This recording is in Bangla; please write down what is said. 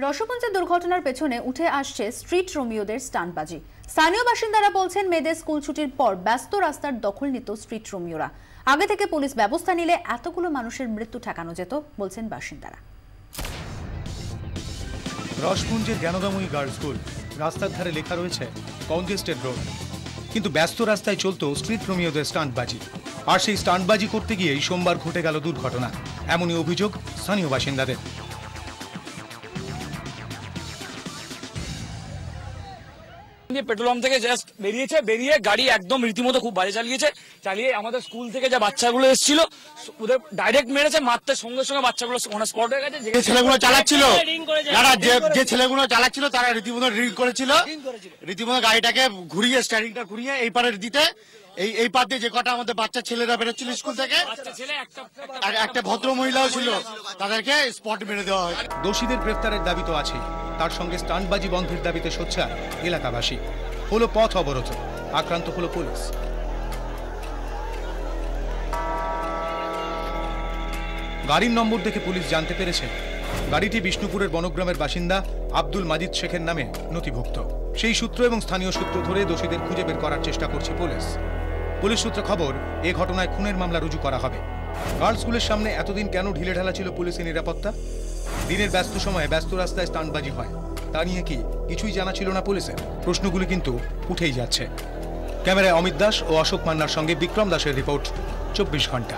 রসপঞ্চের দুর্ঘটনার পেছনে উঠে আসছে স্ট্রিট রোমিওদের স্টান্টবাজি। স্থানীয় বাসিন্দারা বলছেন, মেয়েদের স্কুল ছুটির পর ব্যস্ত রাস্তার দখল নিত স্ট্রিট রোমিওরা। আগে থেকে পুলিশ ব্যবস্থা নিলে এতগুলো মানুষের মৃত্যু ঠেকানো যেত, বলছেন বাসিন্দারা। রসপুঞ্জের জ্ঞানদাময়ী গার্লস স্কুল, রাস্তার ধারে লেখা রয়েছে কনজেস্টেড রোড, কিন্তু ব্যস্ত রাস্তায় চলতো স্ট্রিট রোমিওদের স্টান্টবাজি। আর সেই স্টান্টবাজি করতে গিয়েই সোমবার ঘটে গেল দুর্ঘটনা। এমনই অভিযোগ স্থানীয় বাসিন্দাদের। পেট্রোল পাম্প থেকে জাস্ট বেরিয়ে গাড়ি একদম রীতিমতো খুব বাজে চালিয়ে আমাদের স্কুল থেকে যে বাচ্চাগুলো এসেছিল ওদের ডাইরেক্ট মেরেছে, মারতে সঙ্গে সঙ্গে বাচ্চাগুলো স্পট হয়ে গেছে। যে ছেলেগুলো চালাচ্ছিল তারা রীতিমতো ড্রিঙ্ক করেছিল, রীতিমতো গাড়িটাকে ঘুরিয়ে স্টারিংটা ঘুরিয়ে এই পারে দিতে এই পার দিয়ে যে কটা আমাদের বাচ্চা ছেলেরা বেরোচ্ছিল স্কুল থেকে, একটা ভদ্র মহিলাও ছিল, তাদেরকে স্পট মেরে দেওয়া হয়। দোষীদের গ্রেফতারের দাবি তো আছে, তার সঙ্গে স্টান্টবাজি বন্ধের দাবিতে সোচ্চার এলাকাবাসী। হলো পথ অবরোধ, আক্রান্ত হলো পুলিশ। গাড়ির নম্বর দেখে পুলিশ জানতে পেরেছে গাড়িটি বিষ্ণুপুরের বনগ্রামের বাসিন্দা আব্দুল মাজিদ শেখের নামে নথিভুক্ত। সেই সূত্র এবং স্থানীয় সূত্র ধরে দোষীদের খুঁজে বের করার চেষ্টা করছে পুলিশ। পুলিশ সূত্রে খবর, এ ঘটনায় খুনের মামলা রুজু করা হবে। গার্লস স্কুলের সামনে এতদিন কেন ঢিলেঢালা ছিল পুলিশের নিরাপত্তা? দিনের ব্যস্ত সময়ে ব্যস্ত রাস্তায় স্টান্টবাজি হয়, তা নিয়ে কি কিছুই জানা ছিল না পুলিশের? প্রশ্নগুলি কিন্তু উঠেই যাচ্ছে। ক্যামেরায় অমিত দাস ও অশোক মান্নার সঙ্গে বিক্রম দাসের রিপোর্ট, 24 ঘন্টা।